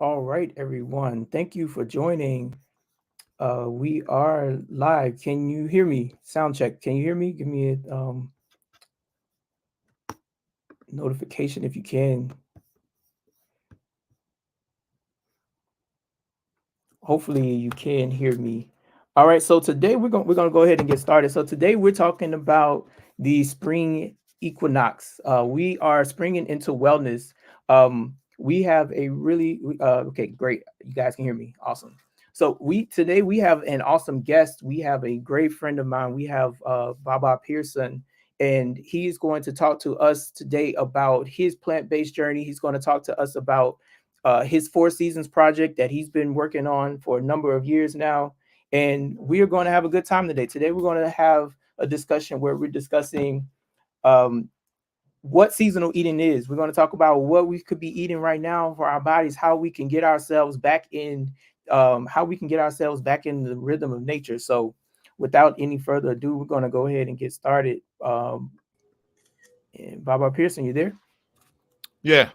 All right, everyone. Thank you for joining. We are live. Can you hear me? Sound check. Can you hear me? Give me a notification if you can. Hopefully, you can hear me. All right. So today we're gonna go ahead and get started. So today we're talking about the spring equinox. We are springing into wellness. We have a really okay, great. You guys can hear me. Awesome. So we have an awesome guest. We have a great friend of mine. We have Baba Pear-Sun, and he's going to talk to us today about his plant-based journey. He's going to talk to us about his Four Seasons project that he's been working on for a number of years now. And we are going to have a good time today. Today, we're going to have a discussion where we're discussing um, what seasonal eating is. We're going to talk about what we could be eating right now for our bodies, how we can get ourselves back in, how we can get ourselves back in the rhythm of nature. So, without any further ado, we're going to go ahead and get started. And Baba Pearson, you there? Yeah.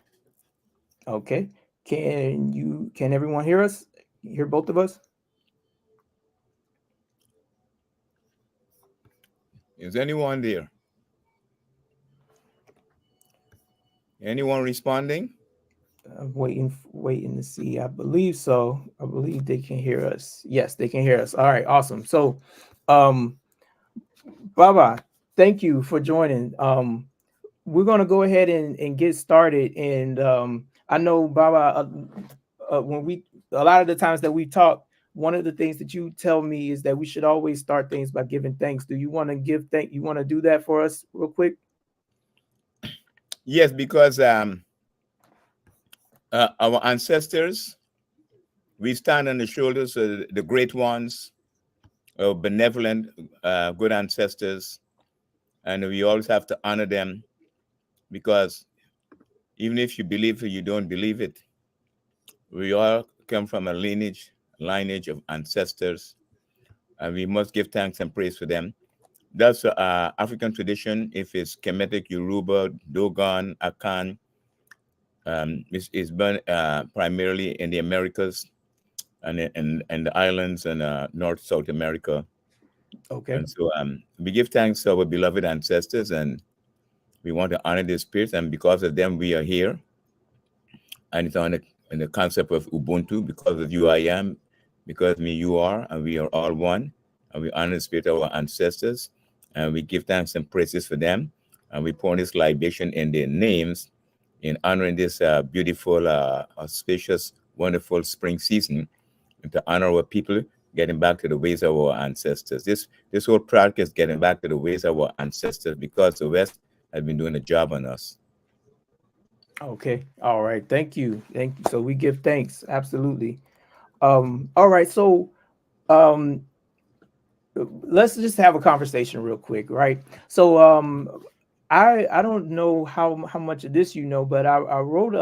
Okay. Can everyone hear us? Hear both of us? Is anyone there? Anyone responding? I'm waiting to see. I believe so. I believe they can hear us. Yes, they can hear us. All right, awesome. So, um, Baba, thank you for joining. We're gonna go ahead and get started. And I know Baba, when we a lot of the times that we talk, one of the things that you tell me is that we should always start things by giving thanks. Do you want to give thank? You want to do that for us real quick? Yes, because our ancestors, we stand on the shoulders of the great ones, benevolent, good ancestors, and we always have to honor them because even if you believe it, you don't believe it, we all come from a lineage of ancestors, and we must give thanks and praise for them. That's African tradition. If it's Kemetic, Yoruba, Dogon, Akan, it's been primarily in the Americas and the islands and North South America. Okay. And so we give thanks to our beloved ancestors, and we want to honor their spirits. And because of them, we are here. And it's on the concept of Ubuntu. Because of you, I am. Because of me, you are. And we are all one. And we honor the spirit of our ancestors. And we give thanks and praises for them. And we pour this libation in their names in honoring this beautiful, auspicious, wonderful spring season, and to honor our people, getting back to the ways of our ancestors. This whole project is getting back to the ways of our ancestors because the West has been doing a job on us. Okay. All right. Thank you. Thank you. So we give thanks. Absolutely. All right. So um let's just have a conversation real quick, right? So I don't know how much of this you know, but I wrote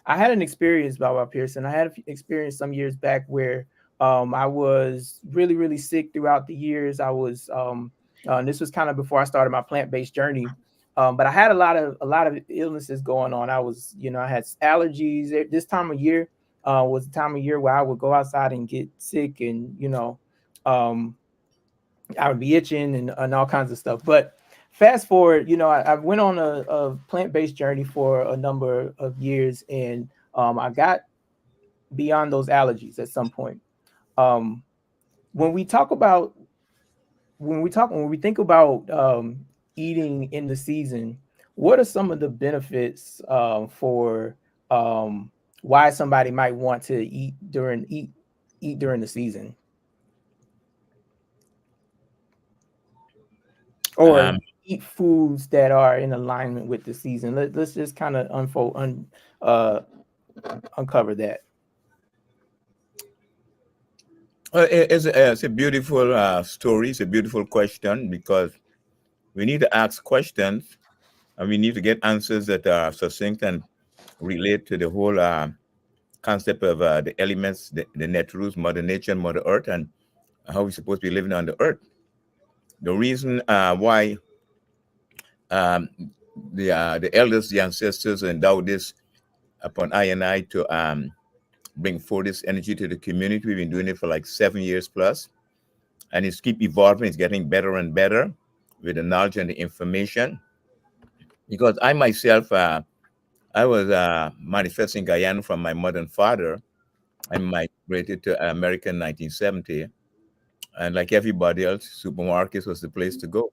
I had an experience about Pearson. I had an experience some years back where I was really sick throughout the years. I was and this was kind of before I started my plant-based journey. But I had a lot of illnesses going on. I was, I had allergies. This time of year was the time of year where I would go outside and get sick, and um I would be itching and all kinds of stuff. But fast forward, I went on a plant-based journey for a number of years, and I got beyond those allergies at some point. Um, when we talk about when we think about eating in the season, what are some of the benefits for why somebody might want to eat during the season, or Um, eat foods that are in alignment with the season? Let's just kind of uh, uncover that. it's a beautiful story. It's a beautiful question because we need to ask questions and we need to get answers that are succinct and relate to the whole concept of the elements, the net rules, Mother Nature, and Mother Earth, and how we're supposed to be living on the earth. The reason why um, the elders, the ancestors, endowed this upon I and I to bring forth this energy to the community. We've been doing it for like 7 years plus, and it's keep evolving. It's getting better and better with the knowledge and the information. Because I myself, I was manifesting Guyana from my mother and father. I migrated to America in 1970, and like everybody else, supermarkets was the place to go.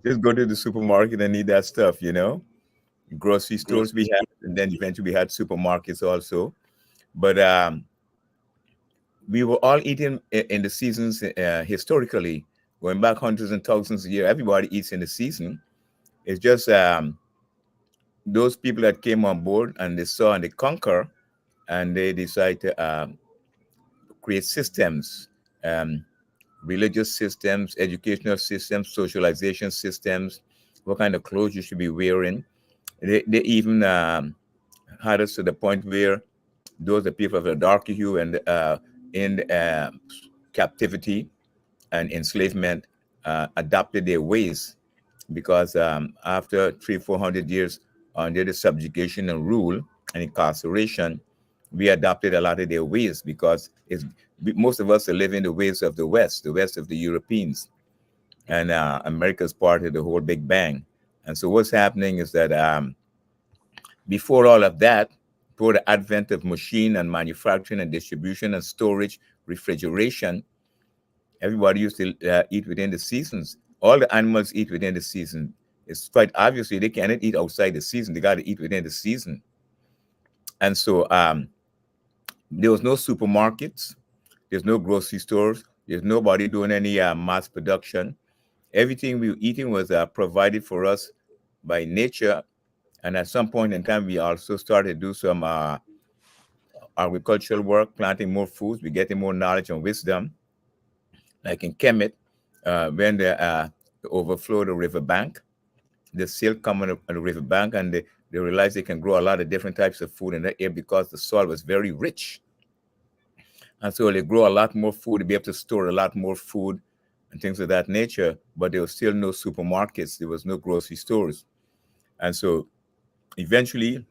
Just go to the supermarket and eat that stuff, you know. Grocery stores we had, and then eventually we had supermarkets also. But we were all eating in the seasons historically, going back hundreds and thousands of years. Everybody eats in the season. It's just those people that came on board and they saw and they conquer, and they decide to create systems, um, religious systems, educational systems, socialization systems, what kind of clothes you should be wearing. They even had us to the point where those are people of the darker hue and in captivity and enslavement adopted their ways, because after 300-400 years under the subjugation and rule and incarceration, we adopted a lot of their ways, because most of us are living the ways of the West of the Europeans, and America's part of the whole Big Bang. And so what's happening is that before all of that, before the advent of machine and manufacturing and distribution and storage, refrigeration, everybody used to eat within the seasons. All the animals eat within the season. It's quite obviously they cannot eat outside the season. They got to eat within the season. And so there was no supermarkets. There's no grocery stores. There's nobody doing any mass production. Everything we were eating was provided for us by nature. And at some point in time, we also started to do some agricultural work, planting more foods. We're getting more knowledge and wisdom. Like in Kemet, when they overflow the riverbank, the silt come on the riverbank, and they realized they can grow a lot of different types of food in that area because the soil was very rich. And so they grow a lot more food to be able to store a lot more food and things of that nature. But there was still no supermarkets. There was no grocery stores. And so eventually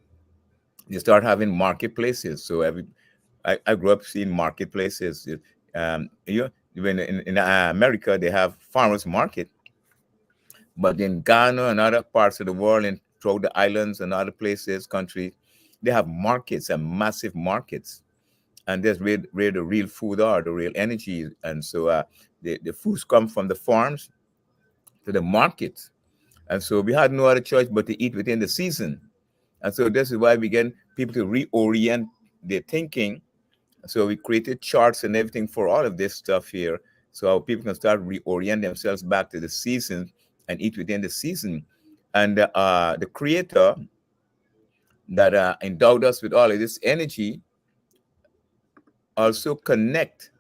they start having marketplaces. So I grew up seeing marketplaces. When in America, they have farmers market. But in Ghana and other parts of the world, and throughout the islands and other places, countries, they have markets and massive markets. And that's where the real food are, the real energy. And so the foods come from the farms to the markets. And so we had no other choice but to eat within the season. And so this is why we get people to reorient their thinking. So we created charts and everything for all of this stuff here, so people can start reorient themselves back to the season and eat within the season. And the creator that endowed us with all of this energy also connect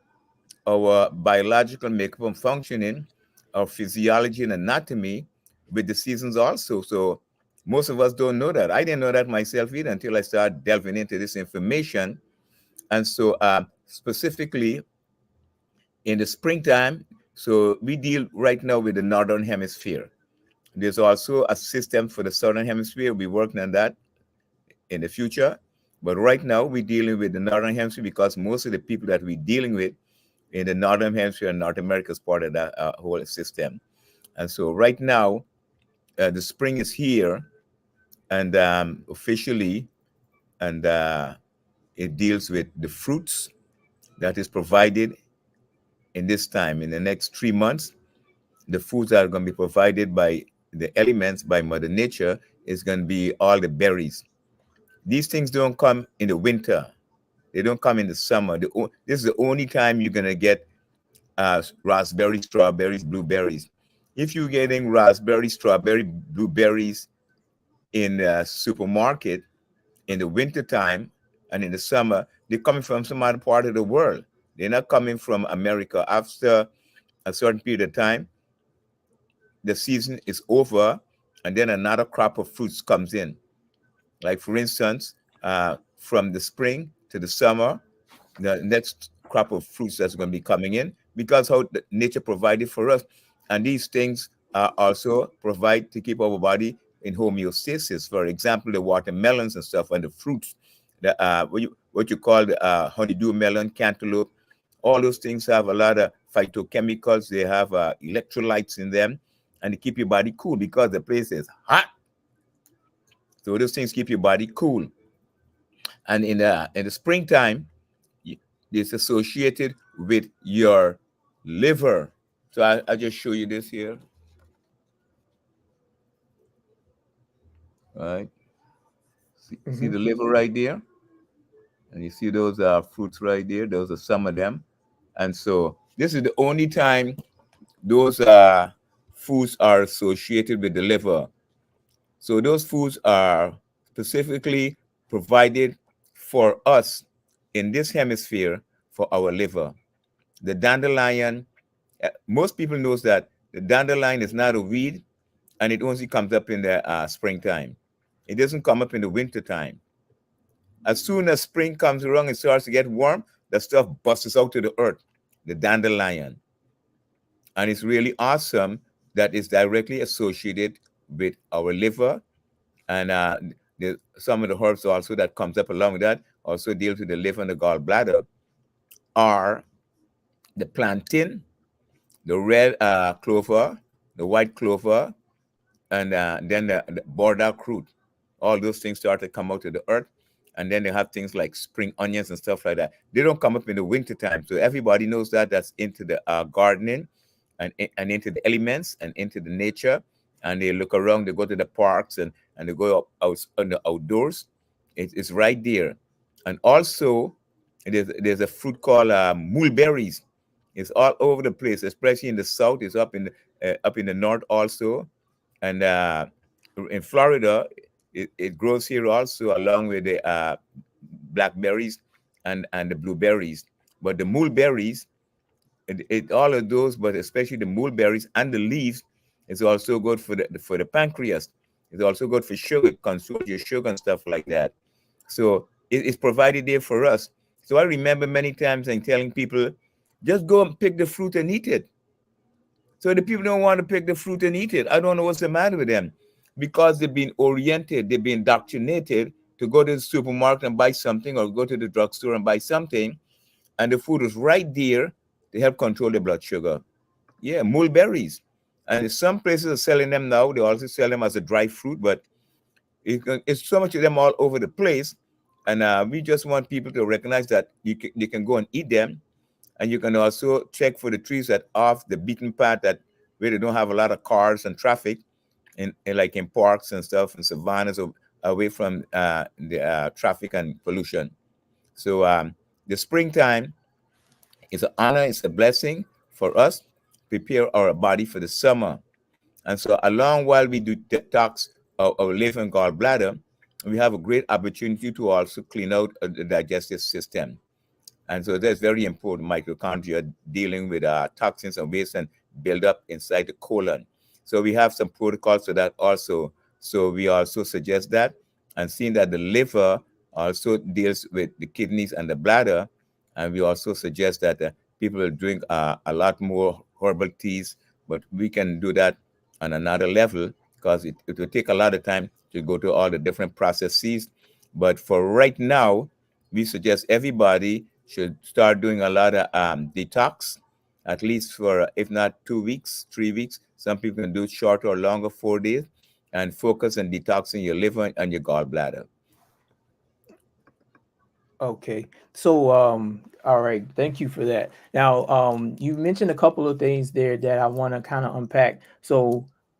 our biological makeup and functioning, our physiology and anatomy with the seasons also. So most of us don't know that. I didn't know that myself either until I started delving into this information. And so specifically in the springtime, so we deal right now with the Northern Hemisphere. There's also a system for the Southern Hemisphere. We're working on that in the future. But right now, we're dealing with the Northern Hemisphere because most of the people that we're dealing with in the Northern Hemisphere and North America is part of that whole system. And so right now, the spring is here, and officially, and it deals with the fruits that is provided in this time. In the next 3 months, the foods that are going to be provided by the elements, by Mother Nature, is going to be all the berries. These things don't come in the winter. They don't come in the summer. This is the only time you're going to get raspberries, strawberries, blueberries. If you're getting raspberry, strawberry, blueberries in the supermarket in the winter time and in the summer, they're coming from some other part of the world. They're not coming from America. After a certain period of time, the season is over, and then another crop of fruits comes in. Like for instance, from the spring to the summer, the next crop of fruits that's going to be coming in, because how nature provided for us. And these things also provide to keep our body in homeostasis. For example, the watermelons and stuff and the fruits what you call the honeydew melon, cantaloupe. All those things have a lot of phytochemicals. They have electrolytes in them, and they keep your body cool because the place is hot. So those things keep your body cool. And in the springtime, it's associated with your liver. So I just show you this here, right? See Hmm. the liver right there, and you see those fruits right there. Those are some of them. And so this is the only time those foods are associated with the liver. So those foods are specifically provided for us in this hemisphere for our liver. The dandelion, most people knows that the dandelion is not a weed, and it only comes up in the springtime. It doesn't come up in the wintertime. As soon as spring comes around and starts to get warm, the stuff busts out to the earth, the dandelion. And it's really awesome that it's directly associated with our liver. And some of the herbs also that comes up along with that also deals with the liver and the gallbladder are the plantain, the red clover, the white clover, and then the burdock root. All those things start to come out of the earth. And then they have things like spring onions and stuff like that. They don't come up in the wintertime. So everybody knows that that's into the gardening and into the elements and into the nature. And they look around, they go to the parks and they go out on the outdoors. It's right there. And also, there's a fruit called mulberries. It's all over the place, especially in the south. It's up in the north also, and in Florida, it grows here also, along with the blackberries and the blueberries. But the mulberries, all of those, but especially the mulberries and the leaves, is also good for the pancreas. It's also good for sugar. It controls your sugar and stuff like that. So it's provided there for us. So I remember many times and telling people, just go and pick the fruit and eat it. So the people don't want to pick the fruit and eat it. I don't know what's the matter with them, because they've been oriented, they've been indoctrinated to go to the supermarket and buy something, or go to the drugstore and buy something, and the food is right there to help control the blood sugar. Yeah, mulberries. And some places are selling them now. They also sell them as a dry fruit, but it's so much of them all over the place. And we just want people to recognize that they can go and eat them, and you can also check for the trees that off the beaten path, that where they don't have a lot of cars and traffic, in like in parks and stuff and savannas, away from the traffic and pollution. So the springtime is an honor, it's a blessing for us, prepare our body for the summer. And so along while we do detox our liver and gallbladder, we have a great opportunity to also clean out the digestive system. And so that's very important. Mitochondria dealing with toxins and waste and build up inside the colon. So we have some protocols for that also. So we also suggest that, and seeing that the liver also deals with the kidneys and the bladder. And we also suggest that people will drink a lot more herbal teas, but we can do that on another level, because it will take a lot of time to go to all the different processes. But for right now, we suggest everybody should start doing a lot of detox, at least for, if not 2 weeks, 3 weeks. Some people can do it shorter or longer, 4 days, and focus on detoxing your liver and your gallbladder. Okay. So, all right. Thank you for that. Now, you mentioned a couple of things there that I want to kind of unpack.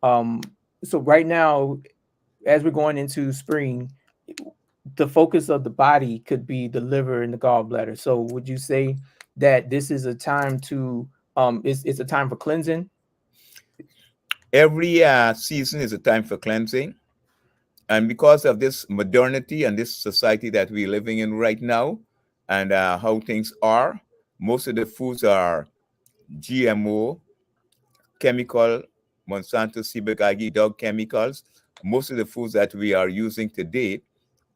Um, so right now, as we're going into spring, the focus of the body could be the liver and the gallbladder. So, would you say that this is a time to, it's a time for cleansing? Every season is a time for cleansing. And because of this modernity and this society that we're living in right now, and how things are, most of the foods are GMO, chemical, Monsanto, Sibagagi, dog chemicals. Most of the foods that we are using today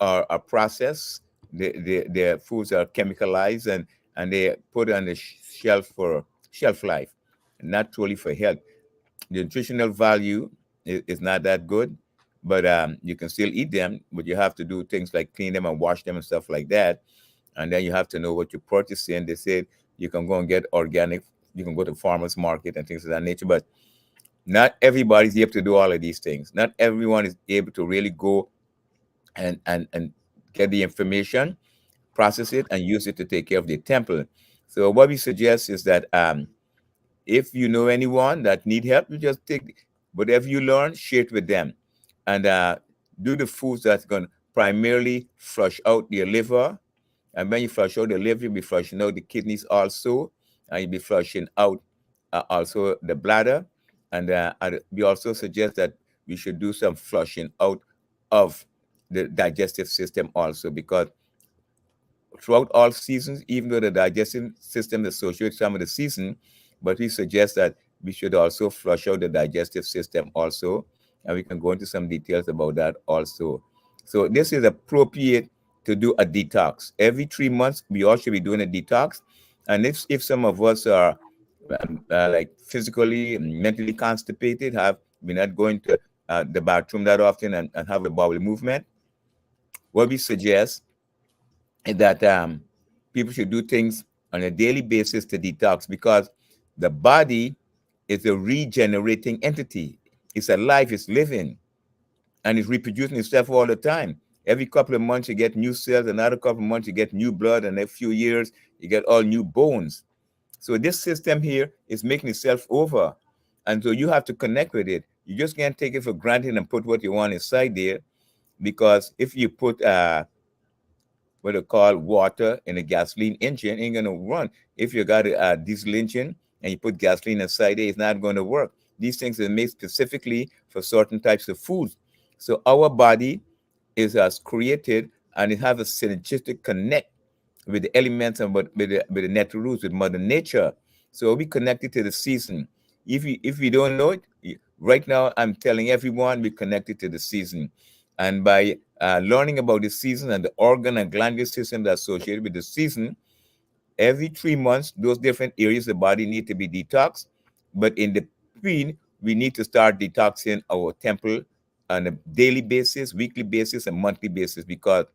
are processed. The foods are chemicalized, and they put on the shelf for shelf life, not truly for health. The nutritional value is not that good. but you can still eat them, but you have to do things like clean them and wash them and stuff like that. And then you have to know what you're purchasing. They said you can go and get organic, you can go to farmers market and things of that nature, but not everybody's able to do all of these things. Not everyone is able to really go and get the information, process it, and use it to take care of the temple. So what we suggest is that if you know anyone that need help, you just take whatever you learn, share it with them, and do the foods that's going to primarily flush out your liver. And when you flush out the liver, you'll be flushing out the kidneys also, and you'll be flushing out also the bladder. And we also suggest that we should do some flushing out of the digestive system also, because throughout all seasons, even though the digestive system is associated with some of the season, but we suggest that we should also flush out the digestive system also, and we can go into some details about that also. So this is appropriate to do a detox. Every 3 months, we all should be doing a detox. And if some of us are like physically and mentally constipated, have we're not going to the bathroom that often and have a bowel movement, what we suggest that people should do things on a daily basis to detox, because the body is a regenerating entity. It's alive, it's living, and it's reproducing itself all the time. Every couple of months, you get new cells. Another couple of months, you get new blood. And a few years, you get all new bones. So this system here is making itself over. And so you have to connect with it. You just can't take it for granted and put what you want inside there, because if you put what they call water in a gasoline engine, ain't gonna run. If you got a diesel engine and you put gasoline inside it, it's not going to work. These things are made specifically for certain types of foods. So our body is as created, and it has a synergistic connect with the elements and with the natural rules, with Mother Nature. So we connected to the season. If we don't know it, right now I'm telling everyone we connected to the season. And by learning about the season and the organ and glandular system that's associated with the season, every 3 months, those different areas of the body need to be detoxed. But in the between, we need to start detoxing our temple on a daily basis, weekly basis, and monthly basis, because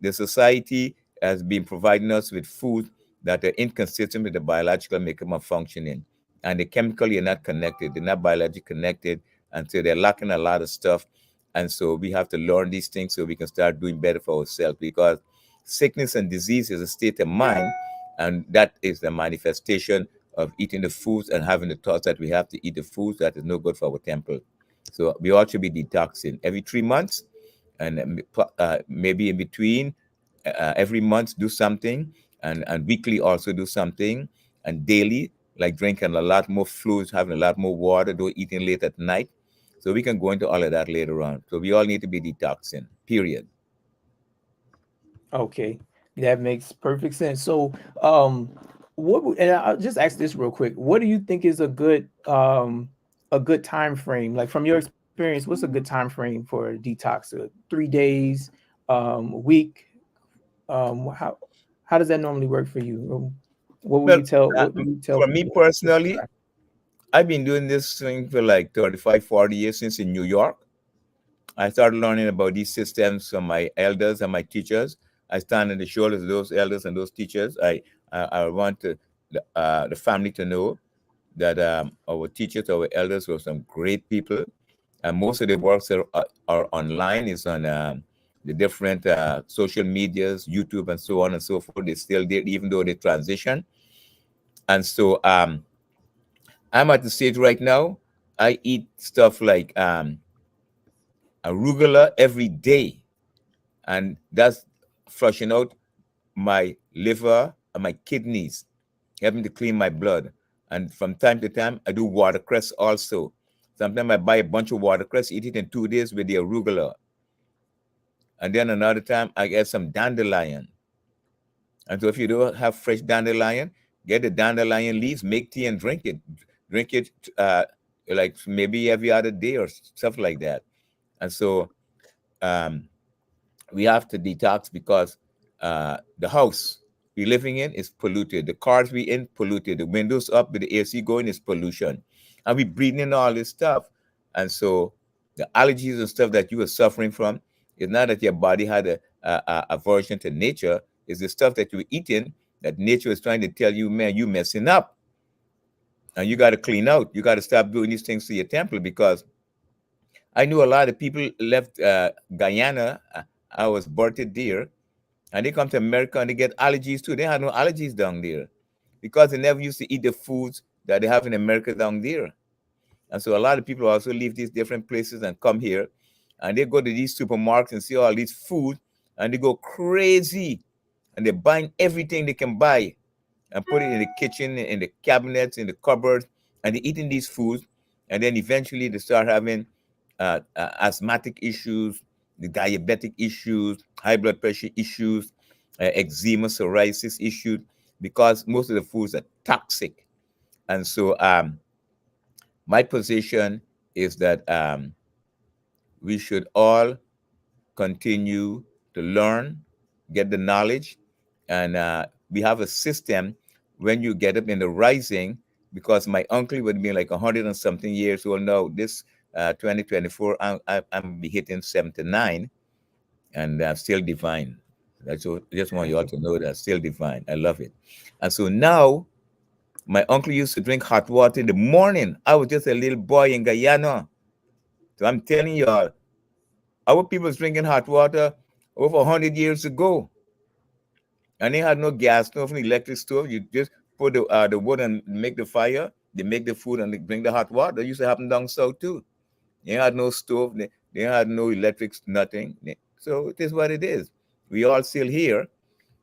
the society has been providing us with food that are inconsistent with the biological makeup and functioning. And the chemically are not connected. They're not biologically connected. And so they're lacking a lot of stuff. And so we have to learn these things so we can start doing better for ourselves, because sickness and disease is a state of mind. And that is the manifestation of eating the foods and having the thoughts that we have to eat the foods that is no good for our temple. So we ought to be detoxing every 3 months, and maybe in between, every month do something, and weekly also do something, and daily, like drinking a lot more fluids, having a lot more water, don't eating late at night. So we can go into all of that later on. So we all need to be detoxing, period. Okay, that makes perfect sense. So, and I'll just ask this real quick. What do you think is a good time frame? Like from your experience, what's a good time frame for a detox? 3 days, a week? How does that normally work for you? What would Well, you tell uh, what would you tell for me people? personally, I've been doing this thing for like 35, 40 years since in New York. I started learning about these systems from my elders and my teachers. I stand on the shoulders of those elders and those teachers. I want the family to know that our teachers, our elders were some great people. And most of the works are online, is on the different social medias, YouTube, and so on and so forth. They're still there, even though they transition. And so I'm at the stage right now, I eat stuff like arugula every day, and that's flushing out my liver and my kidneys, helping to clean my blood. And from time to time, I do watercress also. Sometimes I buy a bunch of watercress, eat it in 2 days with the arugula. And then another time, I get some dandelion. And so if you don't have fresh dandelion, get the dandelion leaves, make tea and drink it. Drink it like maybe every other day or stuff like that. And so um, we have to detox, because the house we're living in is polluted. The cars we in polluted. The windows up with the AC going is pollution, and we breathing in all this stuff. And so The allergies and stuff that you were suffering from is not that your body had a aversion to nature. It's the stuff that you were eating that nature is trying to tell you, man, you messing up. And you got to clean out. You got to stop doing these things to your temple, because I knew a lot of people left Guyana. I was birthed there, and they come to America and they get allergies too. They had no allergies down there because they never used to eat the foods that they have in America down there. And so a lot of people also leave these different places and come here, and they go to these supermarkets and see all these food, and they go crazy, and they're buying everything they can buy and put it in the kitchen, in the cabinets, in the cupboards, and they're eating these foods, and then eventually they start having asthmatic issues, the diabetic issues, high blood pressure issues, eczema, psoriasis issues, because most of the foods are toxic. And so my position is that we should all continue to learn, get the knowledge, and we have a system when you get up in the rising, because my uncle would be like 100 and something years old now. This 2024, I'm be hitting 79, and still divine. That's all. I just want you all to know that still divine. I love it. And so now, my uncle used to drink hot water in the morning. I was just a little boy in Guyana. So I'm telling y'all, our people was drinking hot water over 100 years ago. And they had no gas stove, no electric stove. You just put the wood and make the fire. They make the food and they bring the hot water. That used to happen down south too. They had no stove. They had no electric, nothing. So it is what it is. We all still here.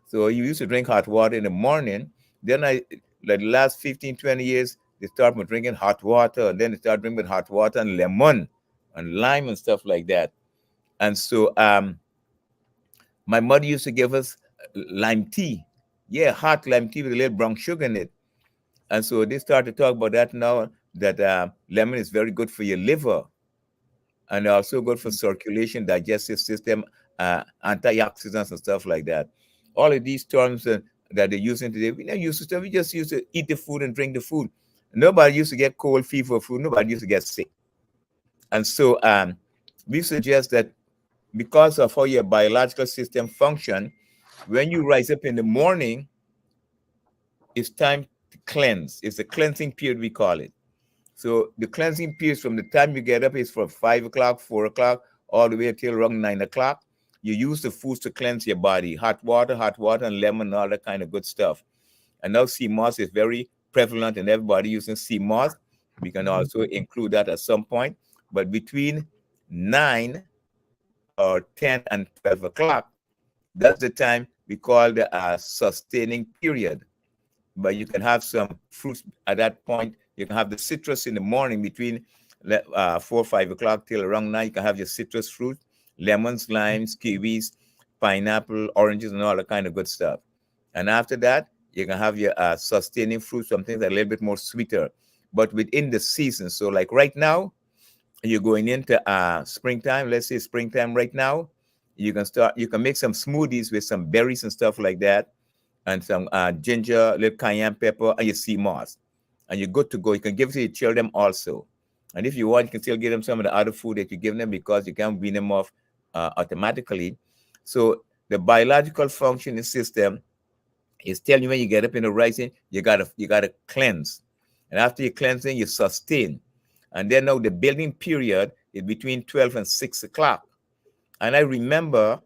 So you used to drink hot water in the morning. Then like the last 15, 20 years, they start with drinking hot water. And then they start drinking hot water and lemon and lime and stuff like that. And so my mother used to give us lime tea. Yeah, hot lime tea with a little brown sugar in it. And so they start to talk about that now, that lemon is very good for your liver and also good for circulation, digestive system, antioxidants and stuff like that. All of these terms that they're using today, we never used to stuff. We just used to eat the food and drink the food. Nobody used to get cold fever food. Nobody used to get sick. And so we suggest that because of how your biological system function, when you rise up in the morning, it's time to cleanse. It's a cleansing period, we call it. So the cleansing period from the time you get up is from 5 o'clock, 4 o'clock, all the way until around 9 o'clock. You use the foods to cleanse your body, hot water, and lemon, all that kind of good stuff. And now sea moss is very prevalent and everybody using sea moss. We can also include that at some point. But between 9 or 10 and 12 o'clock, that's the time we call the sustaining period. But you can have some fruits at that point. You can have the citrus in the morning between 4 or 5 o'clock till around 9. You can have your citrus fruit, lemons, limes, kiwis, pineapple, oranges, and all that kind of good stuff. And after that, you can have your sustaining fruits, some things that are a little bit more sweeter, but within the season. So like right now, you're going into springtime. Let's say springtime right now. You can make some smoothies with some berries and stuff like that, and some ginger, little cayenne pepper, and your sea moss. And you're good to go. You can give it to your children also. And if you want, you can still give them some of the other food that you give them, because you can't wean them off automatically. So the biological functioning system is telling you when you get up in the rising, you gotta cleanse. And after your cleansing, you sustain. And then now the building period is between 12 and 6 o'clock. And I remember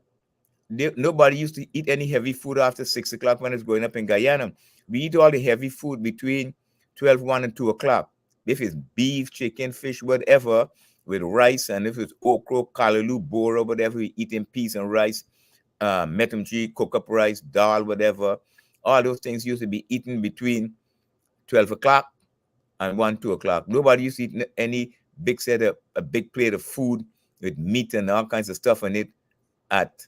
nobody used to eat any heavy food after 6 o'clock when it's going up in Guyana. We eat all the heavy food between 12, 1 and 2 o'clock. If it's beef, chicken, fish, whatever, with rice, and if it's okra, callaloo, bora, whatever, we eat in peas and rice, metamji, cook up rice, dal, whatever. All those things used to be eaten between 12 o'clock and 1, 2 o'clock. Nobody used to eat any big set of a big plate of food with meat and all kinds of stuff on it at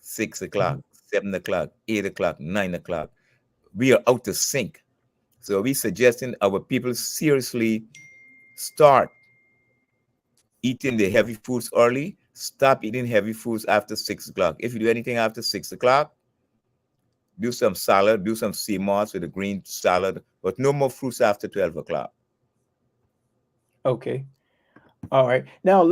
6 o'clock, 7 o'clock, 8 o'clock, 9 o'clock. We are out of sync. So we suggesting our people seriously start eating the heavy foods early. Stop eating heavy foods after 6 o'clock. If you do anything after 6 o'clock, do some salad, do some sea moss with a green salad, but no more fruits after 12 o'clock. Okay. All right. Now,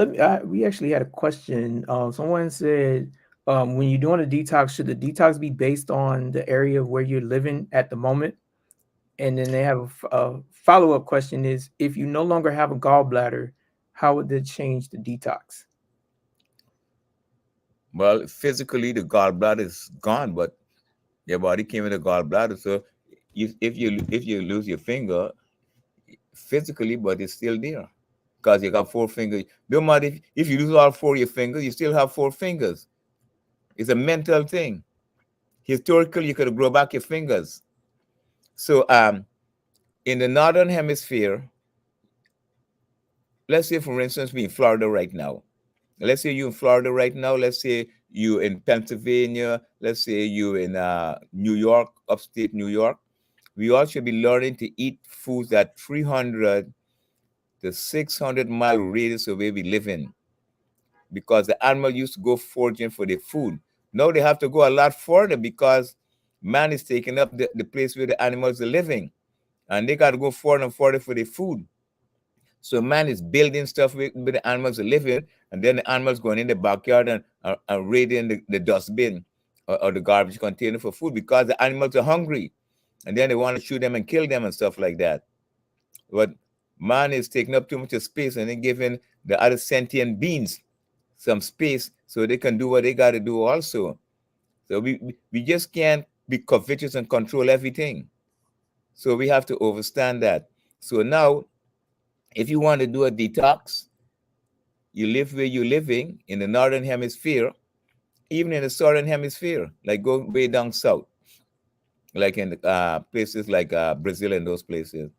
we actually had a question. Someone said, when you're doing a detox, should the detox be based on the area where you're living at the moment? And then they have a follow-up question is, if you no longer have a gallbladder, how would that change the detox? Well, physically the gallbladder is gone, but your body came with a gallbladder. So if you lose your finger physically, but it's still there because you got four fingers. No matter if you lose all four of your fingers, you still have four fingers. It's a mental thing. Historically, you could grow back your fingers. So in the northern hemisphere, let's say for instance, we in Florida right now. Let's say you in Florida right now. Let's say you in Pennsylvania. Let's say you in New York, upstate New York. We all should be learning to eat foods that 300 to 600-mile radius of where we live in, because the animal used to go foraging for their food. Now they have to go a lot further because man is taking up the place where the animals are living, and they got to go further and further for their food. So man is building stuff where the animals are living, and then the animals going in the backyard and raiding the dustbin or the garbage container for food because the animals are hungry, and then they want to shoot them and kill them and stuff like that. But man is taking up too much of space and then giving the other sentient beings some space so they can do what they got to do also. So we just can't be covetous and control everything. So we have to understand that. So now, if you want to do a detox, you live where you're living in the northern hemisphere, even in the southern hemisphere, like go way down south, like in places like Brazil and those places.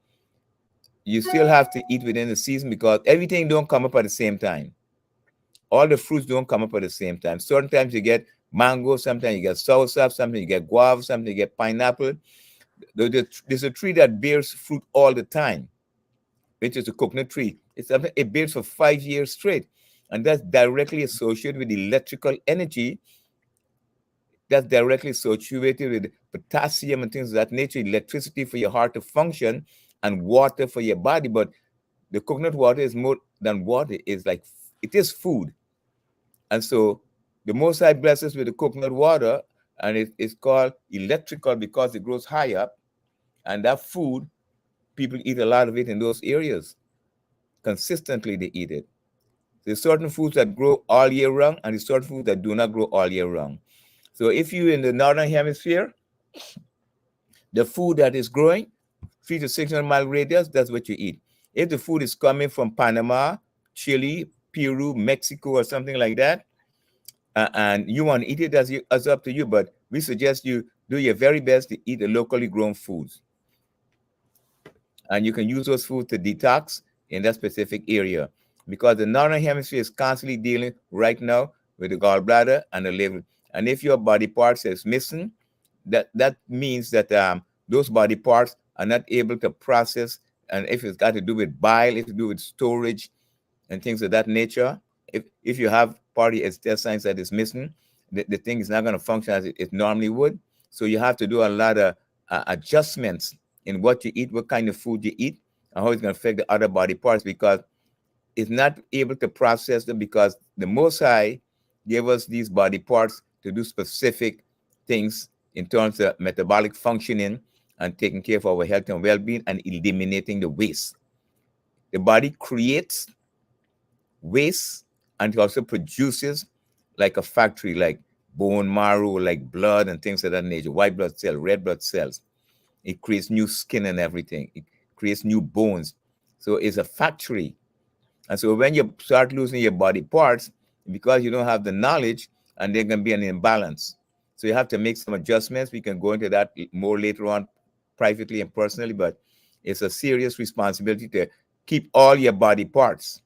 You still have to eat within the season because everything don't come up at the same time. All the fruits don't come up at the same time. Sometimes you get mango, sometimes you get soursop, sometimes you get guava, sometimes you get pineapple. There's a tree that bears fruit all the time, which is a coconut tree. It bears for 5 years straight. And that's directly associated with electrical energy. That's directly associated with potassium and things of that nature, electricity for your heart to function, and water for your body. But the coconut water is more than water. It is food. And so the Most High blesses with the coconut water, and it's called electrical because it grows high up. And that food, people eat a lot of it in those areas. Consistently, they eat it. There's certain foods that grow all year round, and there's certain foods that do not grow all year round. So if you're in the northern hemisphere, the food that is growing, 3 to 600-mile radius, that's what you eat. If the food is coming from Panama, Chile, Peru, Mexico, or something like that, and you want to eat it, as up to you. But we suggest you do your very best to eat the locally grown foods, and you can use those foods to detox in that specific area, because the northern hemisphere is constantly dealing right now with the gallbladder and the liver. And if your body parts is missing, that means that those body parts are not able to process. And if it's got to do with bile, if it's to do with storage and things of that nature, if you have part of your intestines that is missing, the thing is not going to function as it normally would. So you have to do a lot of adjustments in what you eat, what kind of food you eat, and how it's going to affect the other body parts, because it's not able to process them, because the Most High gave us these body parts to do specific things in terms of metabolic functioning and taking care of our health and well-being and eliminating the waste. The body creates waste, and it also produces like a factory, like bone marrow, like blood and things of that nature, white blood cells, red blood cells. It creates new skin and everything. It creates new bones. So it's a factory. And so when you start losing your body parts, because you don't have the knowledge, and there can be an imbalance. So you have to make some adjustments. We can go into that more later on, privately and personally, but it's a serious responsibility to keep all your body parts.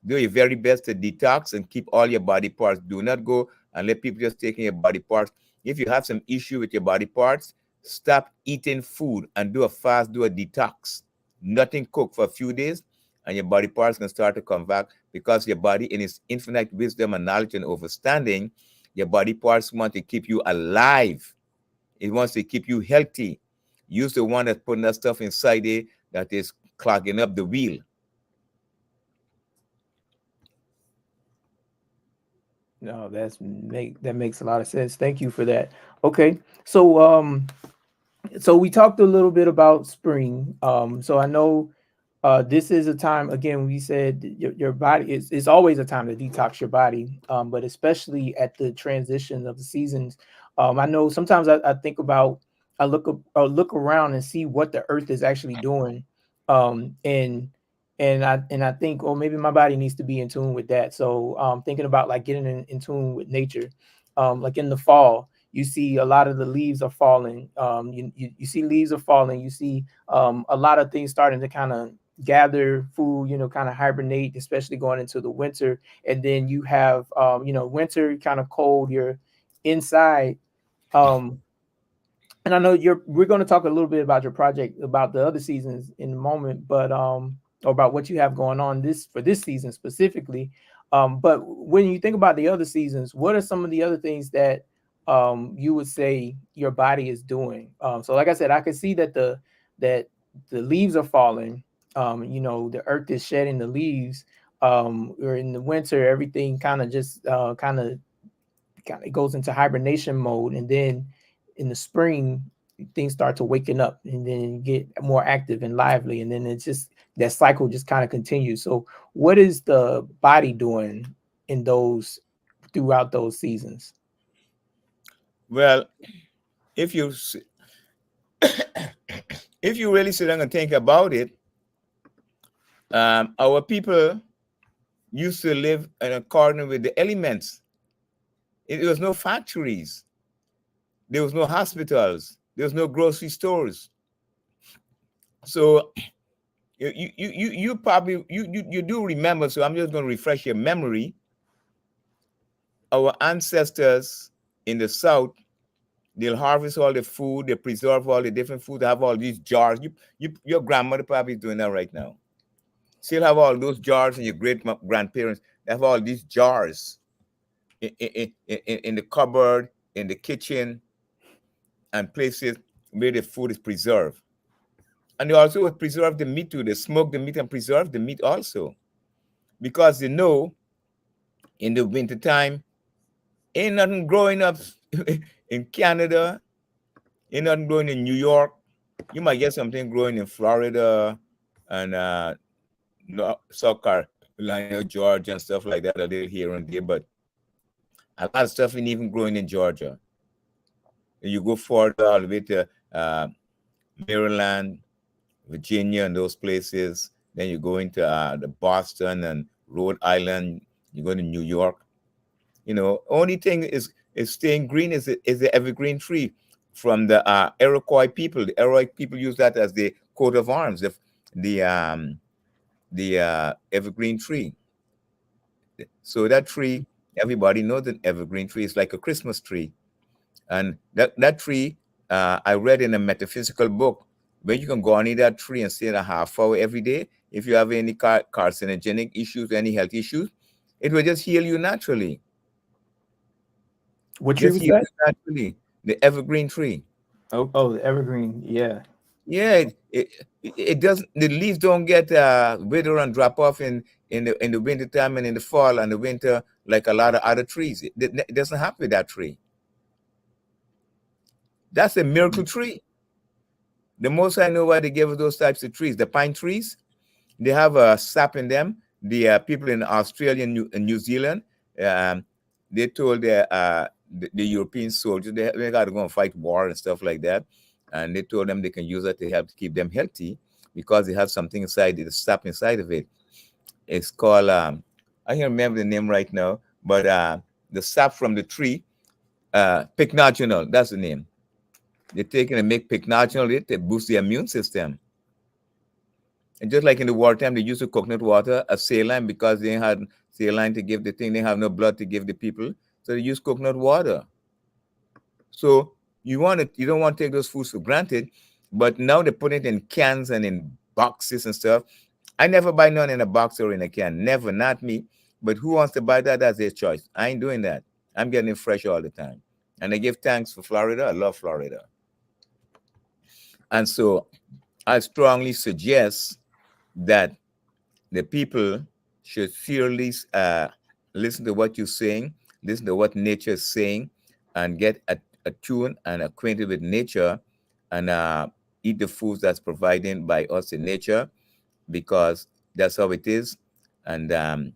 Do your very best to detox and keep all your body parts. Do not go and let people just taking your body parts. If you have some issue with your body parts, stop eating food and do a fast, do a detox. Nothing cooked for a few days, and your body parts can start to come back, because your body, in its infinite wisdom and knowledge and understanding, your body parts want to keep you alive. It wants to keep you healthy. Use the one that's putting that stuff inside it that is clogging up the wheel. No, that makes a lot of sense. Thank you for that. Okay. So we talked a little bit about spring. So I know this is a time, again, we said your body is always a time to detox your body, but especially at the transition of the seasons. I know sometimes I think about, I look around and see what the earth is actually doing, um, and and I think, oh, maybe my body needs to be in tune with that. So thinking about like getting in tune with nature, like in the fall, you see a lot of the leaves are falling. You see leaves are falling. You see a lot of things starting to kind of gather food, kind of hibernate, especially going into the winter. And then you have, winter kind of cold. You're inside. Um, and I know we're going to talk a little bit about your project, about the other seasons in a moment, but or about what you have going on this for this season specifically. But when you think about the other seasons, what are some of the other things that you would say your body is doing? So like I said, I can see that the leaves are falling. The earth is shedding the leaves. Or in the winter, everything kind of just kind of goes into hibernation mode, and then in the spring things start to waking up, and then get more active and lively, and then it's just that cycle just kind of continues. So what is the body doing in those throughout those seasons? Well, if you if you really sit down and think about it, our people used to live in accordance with the elements. There was no factories, there was no hospitals, there was no grocery stores. So you probably you do remember. So I'm just going to refresh your memory. Our ancestors in the south, they'll harvest all the food, they preserve all the different food, they have all these jars. Your grandmother probably is doing that right now. Still have all those jars, and your great grandparents, they have all these jars in the cupboard, in the kitchen, and places where the food is preserved. And they also preserve the meat too. They smoke the meat and preserve the meat also, because they know in the wintertime ain't nothing growing up in Canada, ain't nothing growing in New York. You might get something growing in Florida and South Carolina, Georgia, and stuff like that, a little here and there, but a lot of stuff ain't even growing in Georgia. And you go further all the way to Maryland, Virginia, and those places. Then you go into the Boston and Rhode Island. You go to New York. Only thing is staying green is the evergreen tree from the Iroquois people. The Iroquois people use that as the coat of arms. The evergreen tree. So that tree, everybody knows an evergreen tree is like a Christmas tree. And that tree, I read in a metaphysical book where you can go under that tree and stay in a half hour every day. If you have any carcinogenic issues, any health issues, it will just heal you naturally. What tree Just was heal that? you naturally. The evergreen tree. Oh, the evergreen. Yeah. Yeah, it doesn't. The leaves don't get wither and drop off in the winter time and in the fall and the winter like a lot of other trees. It doesn't happen with that tree. That's a miracle tree. The most I know why they give us those types of trees, the pine trees, they have a sap in them. The people in Australia and New Zealand, um, they told the European soldiers they got to go and fight war and stuff like that, and they told them they can use it to help keep them healthy because they have something inside the sap inside of it. It's called I can't remember the name right now, but the sap from the tree, pycnogenol. That's the name. They take it and make pycnogenol it to boost the immune system. And just like in the wartime, they used to coconut water, a saline, because they had saline to give the thing, they have no blood to give the people. So they use coconut water. So you don't want to take those foods for granted, but now they put it in cans and in boxes and stuff. I never buy none in a box or in a can. Never, not me. But who wants to buy that? That's their choice. I ain't doing that. I'm getting it fresh all the time. And I give thanks for Florida. I love Florida. And so I strongly suggest that the people should seriously listen to what you're saying, listen to what nature is saying, and get attuned and acquainted with nature, and eat the foods that's provided by us in nature, because that's how it is. And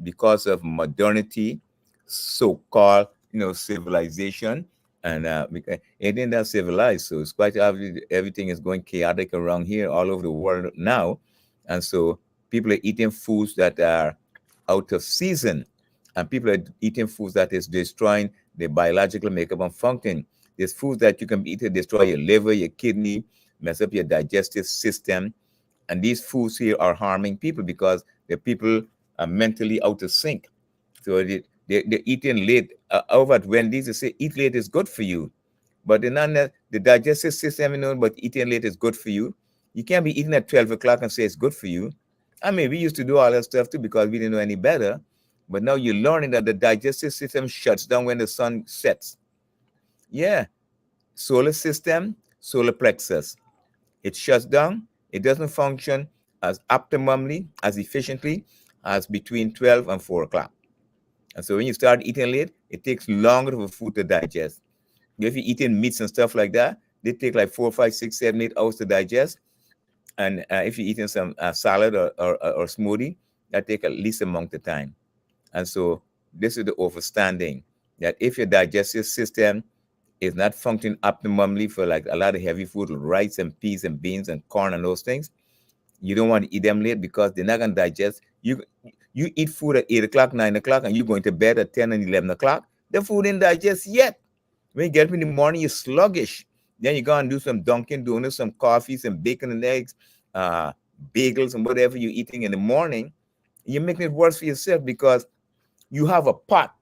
because of modernity, so-called, civilization, and it ain't that civilized. So it's quite obvious everything is going chaotic around here, all over the world now. And so people are eating foods that are out of season, and people are eating foods that is destroying the biological makeup and function. There's foods that you can eat to destroy your liver, your kidney, mess up your digestive system. And these foods here are harming people because the people are mentally out of sync. So they're eating late. Over at Wendy's, they say eat late is good for you. But the digestive system, but eating late is good for you. You can't be eating at 12 o'clock and say it's good for you. I mean, we used to do all that stuff too because we didn't know any better. But now you're learning that the digestive system shuts down when the sun sets. Yeah. Solar system, solar plexus. It shuts down. It doesn't function as optimally, as efficiently as between 12 and 4 o'clock. And so when you start eating late, it takes longer for food to digest. If you're eating meats and stuff like that, they take like 4, 5, 6, 7, 8 hours to digest. And if you're eating some salad or smoothie, that take at least amount of time. And so this is the understanding that if your digestive system is not functioning optimally for like a lot of heavy food, rice and peas and beans and corn and those things, you don't want to eat them late because they're not going to digest. You eat food at 8 o'clock, 9 o'clock, and you're going to bed at 10 and 11 o'clock. The food didn't digest yet. When you get up in the morning, you're sluggish. Then you go and do some Dunkin' Donuts, some coffee, some bacon and eggs, bagels, and whatever you're eating in the morning. You're making it worse for yourself because you have a pot,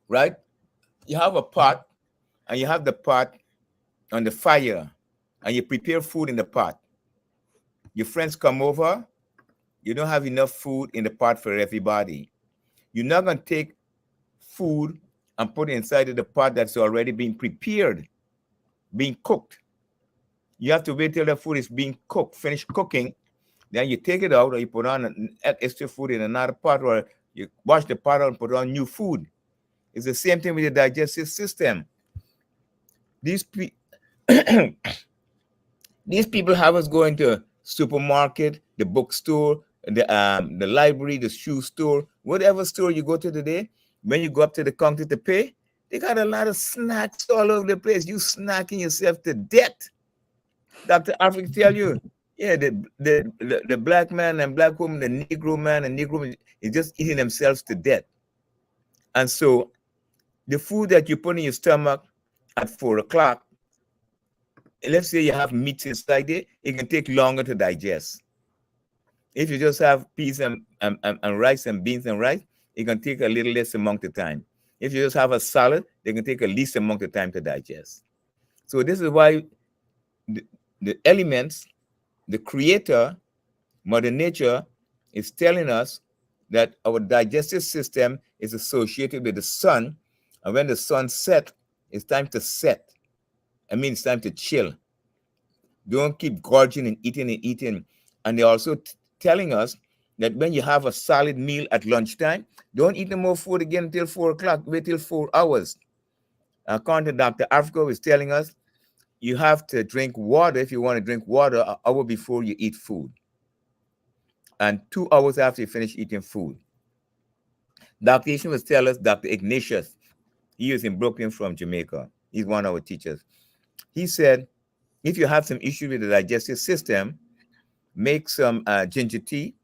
right? You have a pot, and you have the pot on the fire, and you prepare food in the pot. Your friends come over, you don't have enough food in the pot for everybody. You're not going to take food and put it inside of the pot that's already been prepared, being cooked. You have to wait till the food is being cooked, finished cooking. Then you take it out, or you put on extra food in another pot, or you wash the pot out and put on new food. It's the same thing with the digestive system. These these people have us going to supermarket, the bookstore, the library, the shoe store, whatever store you go to today. When you go up to the counter to pay, they got a lot of snacks all over the place. You snacking yourself to death. Dr. Africa tell you, yeah, the black man and black woman, the Negro man and Negro woman is just eating themselves to death. And so the food that you put in your stomach at 4 o'clock, let's say you have meats inside it can take longer to digest. If you just have peas and rice and beans and rice, it can take a little less amount of time. If you just have a salad, they can take a least amount of time to digest. So this is why the elements, the creator, Mother Nature, is telling us that our digestive system is associated with the sun. And when the sun sets, it's time to set. I mean, it's time to chill. Don't keep gorging and eating and eating. And they're also telling us that when you have a solid meal at lunchtime, don't eat no more food again until 4 o'clock. Wait till 4 hours. According to Dr. Africa is telling us, you have to drink water if you want to drink water an hour before you eat food. And 2 hours after you finish eating food. Dr. Ishmael was telling us, Dr. Ignatius, he is in Brooklyn from Jamaica. He's one of our teachers. He said, if you have some issue with the digestive system, make some ginger tea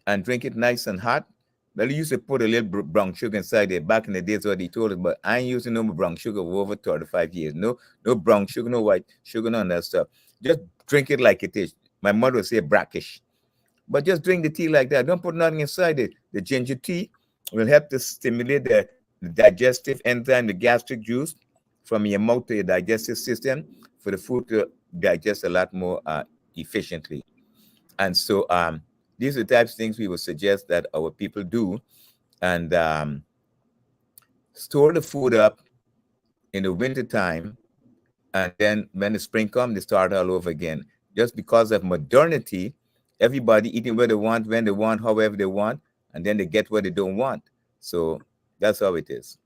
and drink it nice and hot. Well, he used to put a little brown sugar inside there. Back in the days, what he told us, but I ain't using no brown sugar for over 35 years. No brown sugar, no white sugar, none of that stuff. Just drink it like it is. My mother would say brackish. But just drink the tea like that. Don't put nothing inside it. The ginger tea will help to stimulate the digestive enzyme, the gastric juice from your mouth to your digestive system for the food to digest a lot more efficiently. And so these are the types of things we would suggest that our people do. And store the food up in the winter time. And then when the spring comes, they start all over again. Just because of modernity, everybody eating where they want, when they want, however they want, and then they get what they don't want. So That's how it is.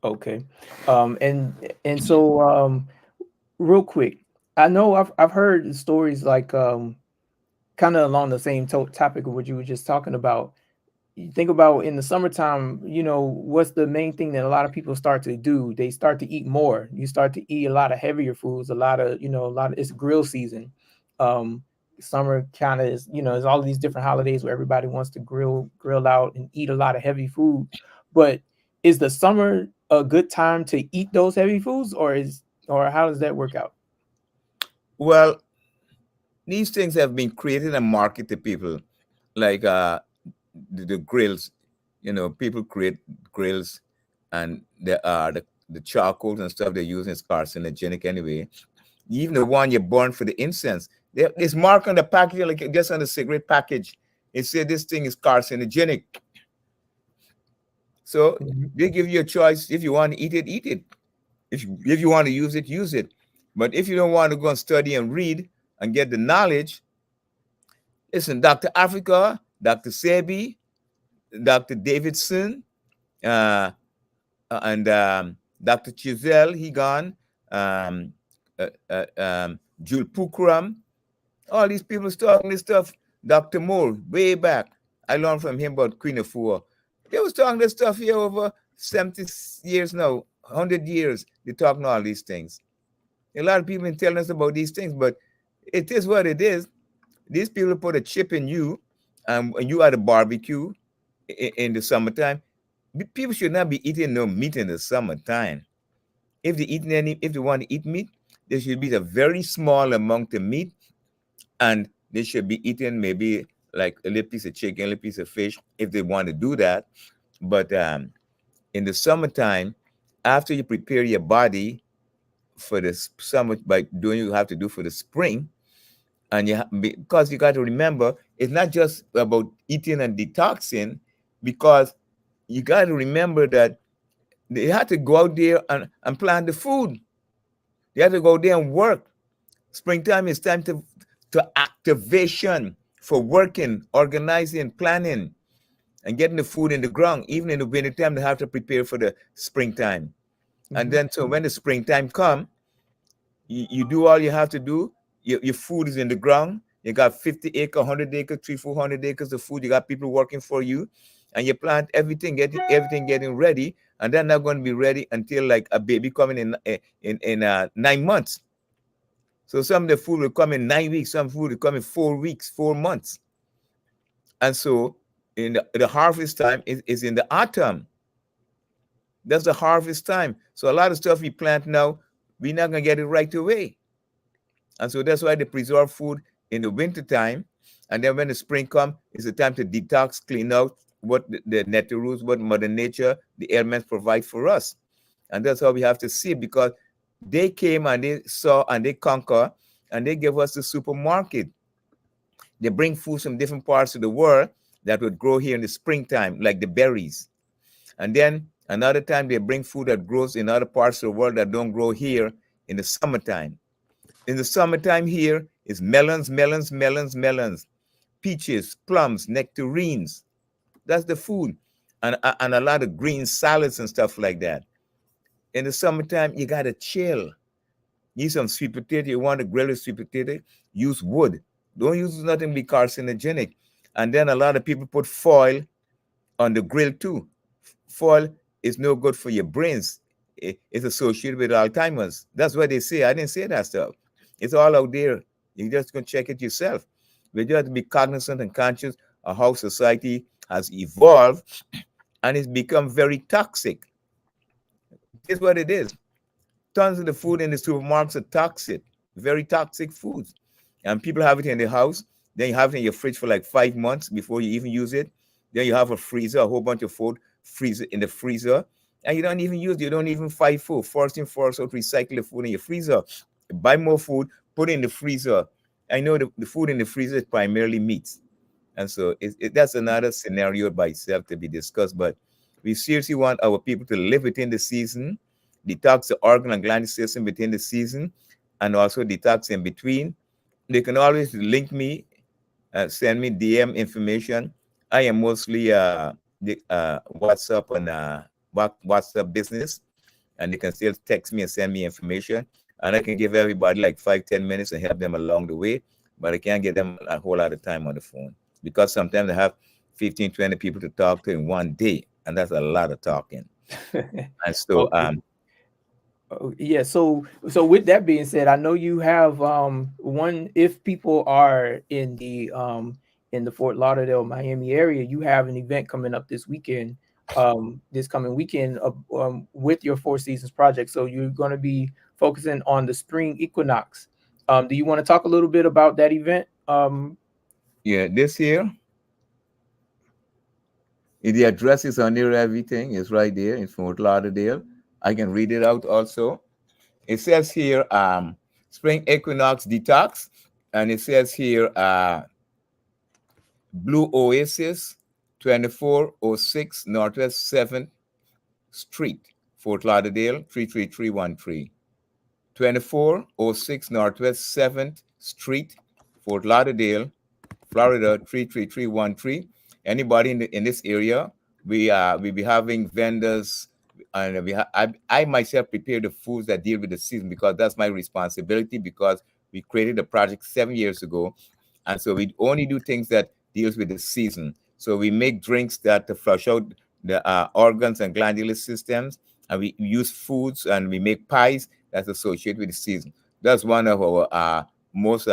Okay. And so real quick, I know I've heard stories like kind of along the same topic of what you were just talking about. You think about in the summertime, what's the main thing that a lot of people start to do? They start to eat more. You start to eat a lot of heavier foods, it's grill season. Um, Summer kind of is, there's all of these different holidays where everybody wants to grill out and eat a lot of heavy food. But is the summer a good time to eat those heavy foods, or how does that work out? Well, these things have been created and marketed to people, like the grills. People create grills, and the charcoals and stuff they use is carcinogenic anyway. Even the one you burn for the incense, it's marked on the package, like just on the cigarette package. It said this thing is carcinogenic. So Mhm. they give you a choice. If you want to eat it, eat it. If you want to use it, use it. But if you don't want to go and study and read and get the knowledge, listen, Dr. Africa, Dr. Sebi, Dr. Davidson, uh, and Dr. Chisel, he gone, um, Jules Pukram, all these people talking this stuff. Dr. Moore, way back, I learned from him about Queen of Four. They was talking this stuff here over 70 years now, 100 years. They talking all these things. A lot of people been telling us about these things, but it is what it is. These people put a chip in you, and you at a barbecue in the summertime. People should not be eating no meat in the summertime. If they want to eat meat, there should be a very small amount of meat, and they should be eating maybe like a little piece of chicken, a little piece of fish, if they want to do that. But in the summertime, after you prepare your body for the summer by doing you have to do for the spring, and because you got to remember, it's not just about eating and detoxing, because you got to remember that they had to go out there and plant the food. They had to go there and work. Springtime is time to activation for working, organizing, planning, and getting the food in the ground. Even in the wintertime, they have to prepare for the springtime. And Mhm. then, so when the springtime come, you do all you have to do. Your food is in the ground. You got 50 acre, 100 acres, 400 acres of food. You got people working for you, and you plant everything, getting ready, and they're not going to be ready until like a baby coming in 9 months. So some of the food will come in 9 weeks, some food will come in 4 weeks, 4 months. And so in the harvest time is in the autumn. That's the harvest time. So a lot of stuff we plant now, we're not gonna get it right away. And so that's why they preserve food in the winter time. And then when the spring comes, it's a time to detox, clean out what the natural rules, what Mother Nature, the elements provide for us. And that's how we have to see it, because they came and they saw and they conquer, and they gave us the supermarket. They bring food from different parts of the world that would grow here in the springtime, like the berries. And then another time they bring food that grows in other parts of the world that don't grow here in the summertime. In the summertime here is melons, melons, melons, melons, peaches, plums, nectarines. That's the food. And a lot of green salads and stuff like that. In the summertime, you gotta chill. Use some sweet potato. You want to grill a sweet potato? Use wood. Don't use nothing be carcinogenic. And then a lot of people put foil on the grill too. Foil is no good for your brains. It's associated with Alzheimer's. That's what they say. I didn't say that stuff. It's all out there. You just can check it yourself. We just have to be cognizant and conscious of how society has evolved, and it's become very toxic. It is what it is. Tons of the food in the supermarkets are toxic, very toxic foods. And people have it in their house. Then you have it in your fridge for like 5 months before you even use it. Then you have a freezer, a whole bunch of food freezer in the freezer. And you don't even use it. You don't even fight food. Forcing force out, recycle the food in your freezer. Buy more food, put it in the freezer. I know the food in the freezer is primarily meats. And so that's another scenario by itself to be discussed. But we seriously want our people to live within the season, detox the organ and gland system within the season, and also detox in between. They can always link me, send me DM information. I am mostly the WhatsApp and WhatsApp business, and they can still text me and send me information, and I can give everybody like 5-10 minutes and help them along the way. But I can't get them a whole lot of time on the phone because sometimes I have 15-20 people to talk to in one day, and that's a lot of talking. And so Okay. Yeah, so with that being said, I know you have one, if people are in the Fort Lauderdale, Miami area, you have an event coming up this weekend, this coming weekend with your Four Seasons project. So you're going to be focusing on the spring equinox. Do you want to talk a little bit about that event? yeah, this year the address is on there, everything is right there in Fort Lauderdale. I can read it out also. It says here spring equinox detox, and it says here Blue Oasis, 2406 Northwest 7th Street, Fort Lauderdale, 33313. 2406 Northwest 7th Street, Fort Lauderdale, Florida, 33313. Anybody in this area, we be having vendors, and I myself prepare the foods that deal with the season because that's my responsibility, because we created the project 7 years ago, and so we only do things that deals with the season. So we make drinks that to flush out the organs and glandular systems, and we use foods, and we make pies that's associated with the season. That's one of our most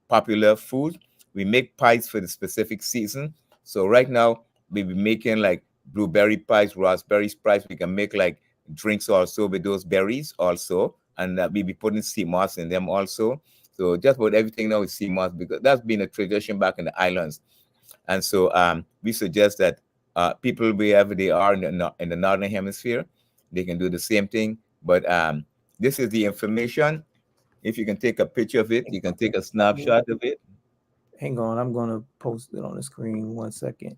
popular foods. We make pies for the specific season. So right now we be making like blueberry pies, raspberry pies. We can make like drinks also with those berries also, and we be putting sea moss in them also. So just about everything now is sea moss because that's been a tradition back in the islands. And so we suggest that people wherever they are in the northern hemisphere, they can do the same thing. But this is the information. If you can take a picture of it, you can take a snapshot of it. Hang on, I'm going to post it on the screen. 1 second.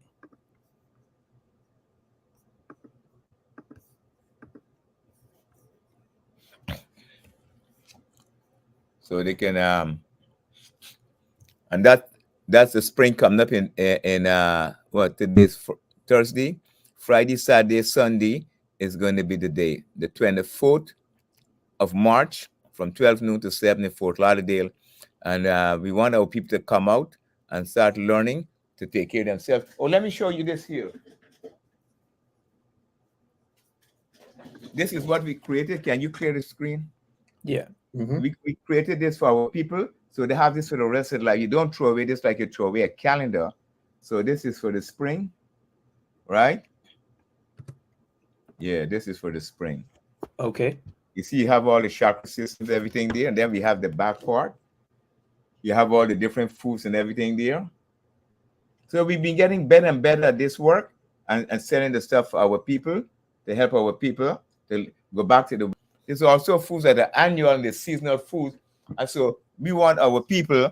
So they can and that's the spring coming up in what today's Thursday, Friday, Saturday, Sunday is going to be the day, the 24th of March from 12 noon to 7 in Fort Lauderdale. And we want our people to come out and start learning to take care of themselves. Oh, let me show you this here. This is what we created. Can you clear the screen? Yeah. Mm-hmm. We created this for our people. So they have this for the rest of life. You don't throw away this like you throw away a calendar. So this is for the spring, right? Yeah, this is for the spring. Okay. You see, you have all the chakra systems, everything there. And then we have the back part. You have all the different foods and everything there. So we've been getting better and better at this work and selling the stuff for our people to help our people to go back to the. There's also foods that are annual and the seasonal foods. And so we want our people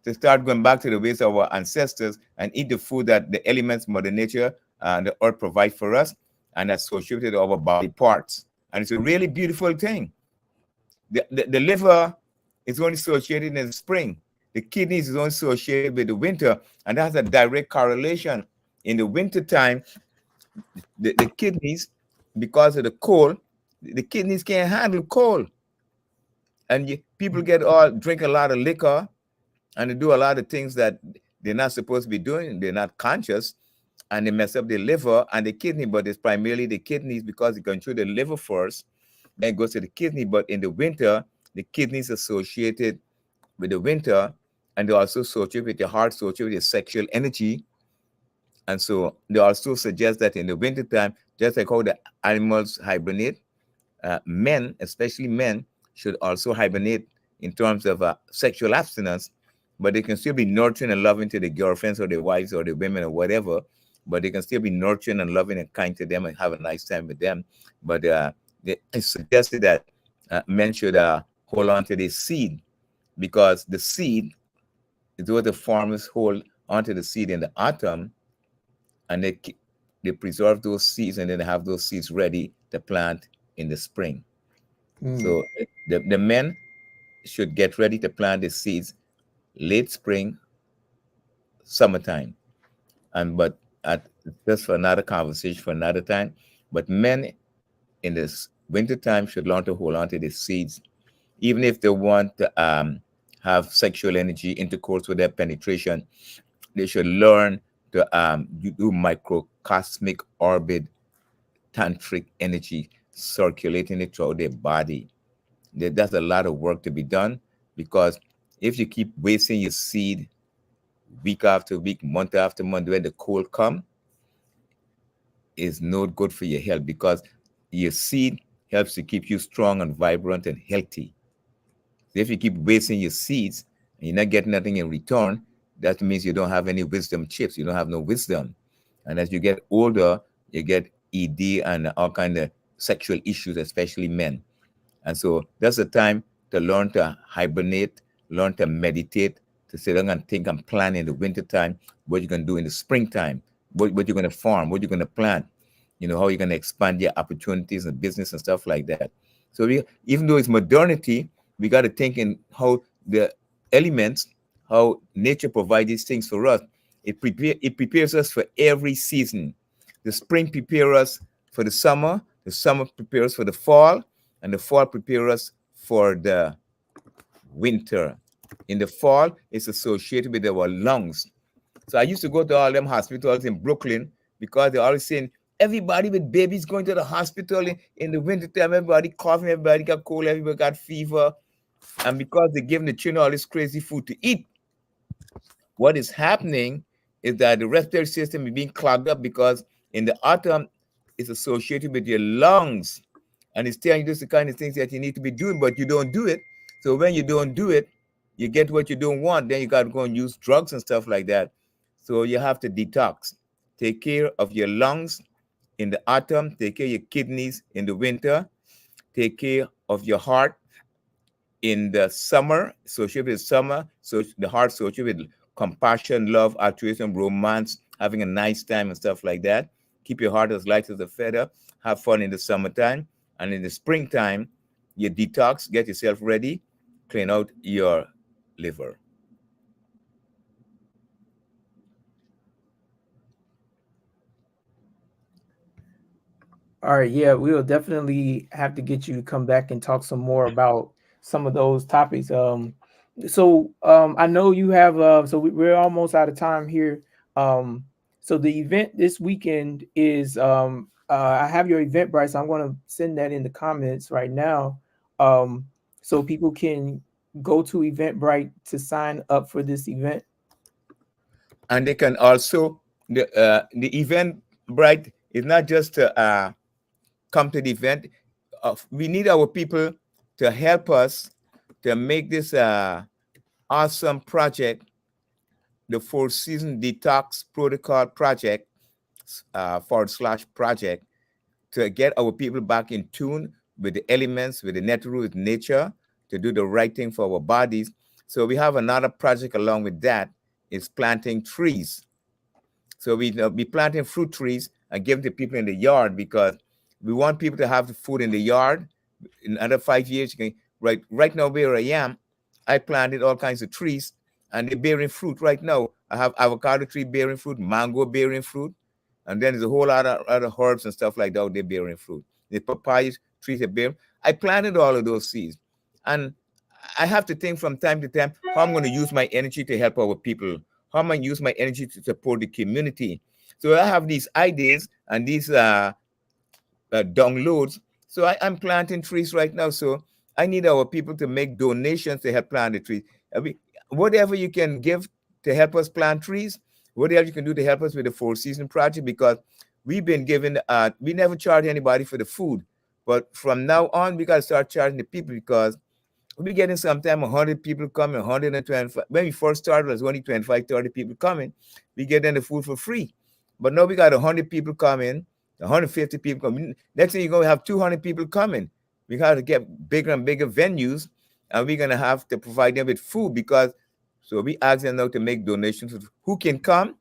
to start going back to the ways of our ancestors and eat the food that the elements, Mother Nature, and the earth provide for us, and associated with our body parts. And it's a really beautiful thing. The liver is only associated in the spring. The kidneys is only associated with the winter, and that's a direct correlation. In the winter time, the kidneys, because of the cold, the kidneys can't handle cold, and people get all drink a lot of liquor, and they do a lot of things that they're not supposed to be doing. They're not conscious, and they mess up the liver and the kidney. But it's primarily the kidneys because it goes through the liver first, then it goes to the kidney. But in the winter, the kidneys associated with the winter, and they also associated with your heart, associated with your sexual energy. And so they also suggest that in the wintertime, just like how the animals hibernate, men, especially men, should also hibernate in terms of sexual abstinence, but they can still be nurturing and loving to their girlfriends or their wives or their women or whatever, but they can still be nurturing and loving and kind to them and have a nice time with them. But it's suggested that men should hold on to their seed, because the seed is what the farmers hold onto the seed in the autumn, and they preserve those seeds, and then they have those seeds ready to plant in the spring. So the men should get ready to plant the seeds late spring, summertime, but at Just for another conversation for another time. But men in this winter time should learn to hold on to the seeds, even if they want to have sexual energy intercourse with their penetration. They should learn to do microcosmic orbit tantric energy, circulating it throughout their body. That's a lot of work to be done, because if you keep wasting your seed week after week, month after month, when the cold come, is not good for your health, because your seed helps to keep you strong and vibrant and healthy. So if you keep wasting your seeds and you're not getting nothing in return, that means you don't have any wisdom chips. You don't have no wisdom. And as you get older, you get ED and all kind of sexual issues, especially men. And so that's the time to learn to hibernate, learn to meditate, to sit down and think and plan in the wintertime, what you're going to do in the springtime, what you're going to farm, what you're going to plant, how you're going to expand your opportunities and business and stuff like that. So even though it's modernity, we got to think in how the elements, how nature provides these things for us. It prepares us for every season. The spring prepares us for the summer prepares us for the fall, and the fall prepares us for the winter. In the fall, it's associated with our lungs. So I used to go to all them hospitals in Brooklyn, because they're always saying everybody with babies going to the hospital in the wintertime, everybody coughing, everybody got cold, everybody got fever. And because they're giving the children all this crazy food to eat, what is happening is that the respiratory system is being clogged up, because in the autumn, it's associated with your lungs. And it's telling you this the kind of things that you need to be doing, but you don't do it. So when you don't do it, you get what you don't want. Then you got to go and use drugs and stuff like that. So you have to detox. Take care of your lungs in the autumn. Take care of your kidneys in the winter. Take care of your heart in the summer, associated with summer. So the heart associated with compassion, love, altruism, romance, having a nice time and stuff like that. Keep your heart as light as a feather. Have fun in the summertime. And in the springtime, you detox, get yourself ready, clean out your liver. All right, yeah, we'll definitely have to get you to come back and talk some more about some of those topics. I know you have we're almost out of time here. So the event this weekend is I have your Eventbrite, so I'm going to send that in the comments right now, so people can go to Eventbrite to sign up for this event. And they can also, the event bright is not just to come to the event. We need our people to help us to make this awesome project, the Four Season Detox Protocol Project, / project, to get our people back in tune with the elements, with the natural, with nature, to do the right thing for our bodies. So we have another project along with that, is planting trees. So we be planting fruit trees and give to people in the yard, because we want people to have the food in the yard. In another 5 years, you can, right now where I am, I planted all kinds of trees and they're bearing fruit right now. I have avocado tree bearing fruit, mango bearing fruit, and then there's a whole lot of other herbs and stuff like that they're bearing fruit. The papaya trees are bearing. I planted all of those seeds, and I have to think from time to time how I'm going to use my energy to help our people. How am I going to use my energy to support the community? So I have these ideas and these downloads. So I'm planting trees right now. So I need our people to make donations to help plant the trees. Whatever you can give to help us plant trees, whatever you can do to help us with the Four Season Project, because we've been given, we never charge anybody for the food. But from now on, we got to start charging the people, because we're getting sometimes 100 people coming, 125. When we first started, it was only 25, 30 people coming. We get them the food for free. But now we got 100 people coming, 150 people coming. Next thing you're going to have 200 people coming. We got to get bigger and bigger venues, and we're going to have to provide them with food, because, so we ask them now to make donations. Who can come,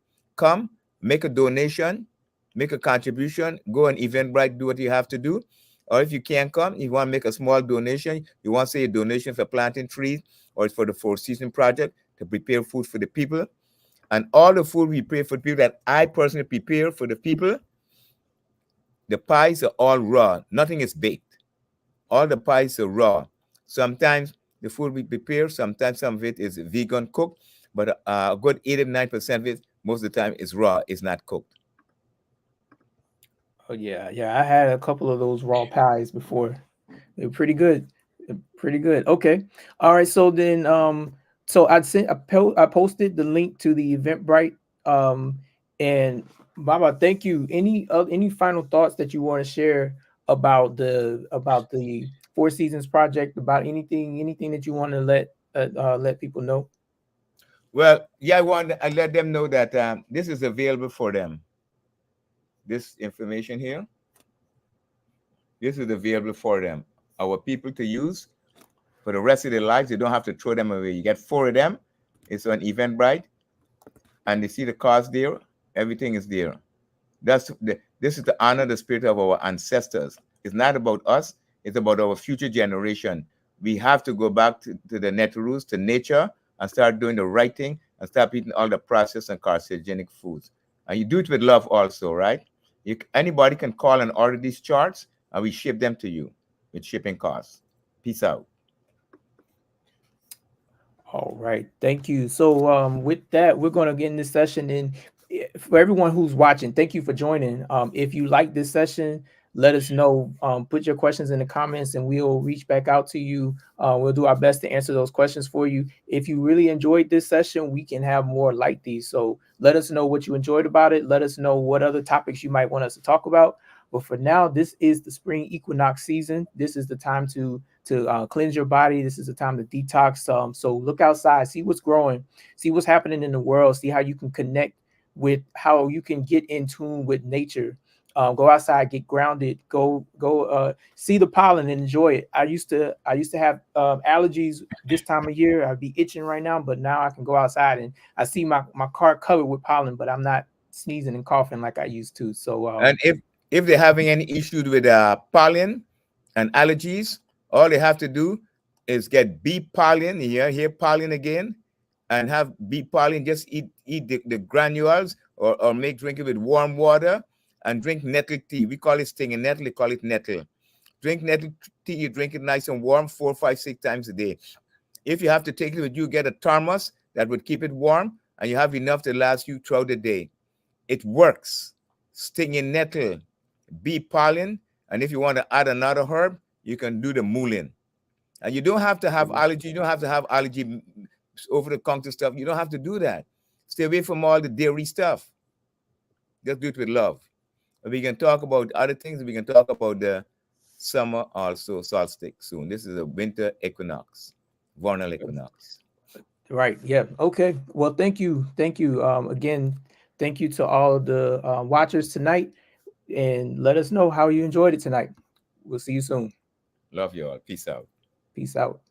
make a donation, make a contribution, go on Eventbrite, do what you have to do. Or if you can't come, you want to make a small donation, you want to say a donation for planting trees, or it's for the Four Season Project to prepare food for the people. And all the food we prepare for people that I personally prepare for the people, the pies are all raw. Nothing is baked. All the pies are raw. Sometimes the food we prepare, sometimes some of it is vegan cooked, but a good 89% of it, most of the time, is raw, is not cooked. Oh yeah, yeah. I had a couple of those raw pies before. They're pretty good. They're pretty good. Okay. All right. So then, so I posted the link to the Eventbrite. And Baba, thank you. Any final thoughts that you want to share about the Four Seasons project? About anything that you want to let people know? Well, yeah, I let them know that this is available for them. This information here, this is available for them, our people to use for the rest of their lives. They don't have to throw them away. You get 4 of them. It's on Eventbrite, and you see the cost there. Everything is there. This is to honor the spirit of our ancestors. It's not about us. It's about our future generation. We have to go back to the net roots, to nature, and start doing the right thing and stop eating all the processed and carcinogenic foods. And you do it with love also, right? Anybody can call and order these charts, and we ship them to you with shipping costs. Peace out. All right, thank you. So, with that, we're going to get in this session. And for everyone who's watching, thank you for joining. If you like this session, let us know. Put your questions in the comments, and we'll reach back out to you. We'll do our best to answer those questions for you. If you really enjoyed this session, we can have more like these. So, let us know what you enjoyed about it. Let us know what other topics you might want us to talk about. But for now, this is the spring equinox season. This is the time to cleanse your body. This is the time to detox. So look outside, see what's growing, see what's happening in the world, see how you can connect with, how you can get in tune with nature. Go outside, get grounded, go see the pollen and enjoy it. I used to have allergies this time of year. I'd be itching right now, but now I can go outside and I see my car covered with pollen, but I'm not sneezing and coughing like I used to. So And if they're having any issues with pollen and allergies, all they have to do is get bee pollen. Here pollen again, and have bee pollen. Just eat the granules, or drink it with warm water, and drink nettle tea. We call it stinging nettle. They call it nettle. Drink nettle tea. You drink it nice and warm, 4, 5, 6 times a day. If you have to take it with you, get a thermos that would keep it warm, and you have enough to last you throughout the day. It works. Stinging nettle, bee pollen, and if you want to add another herb, you can do the mullein. And you don't have to have allergy. You don't have to have allergy over the counter stuff. You don't have to do that. Stay away from all the dairy stuff. Just do it with love. And we can talk about other things. We can talk about the summer also solstice soon. This is a winter equinox, vernal equinox. right, yeah, okay. Well, thank you. Again, thank you to all the watchers tonight, and let us know how you enjoyed it tonight. We'll see you soon. Love you all. Peace out. Peace out.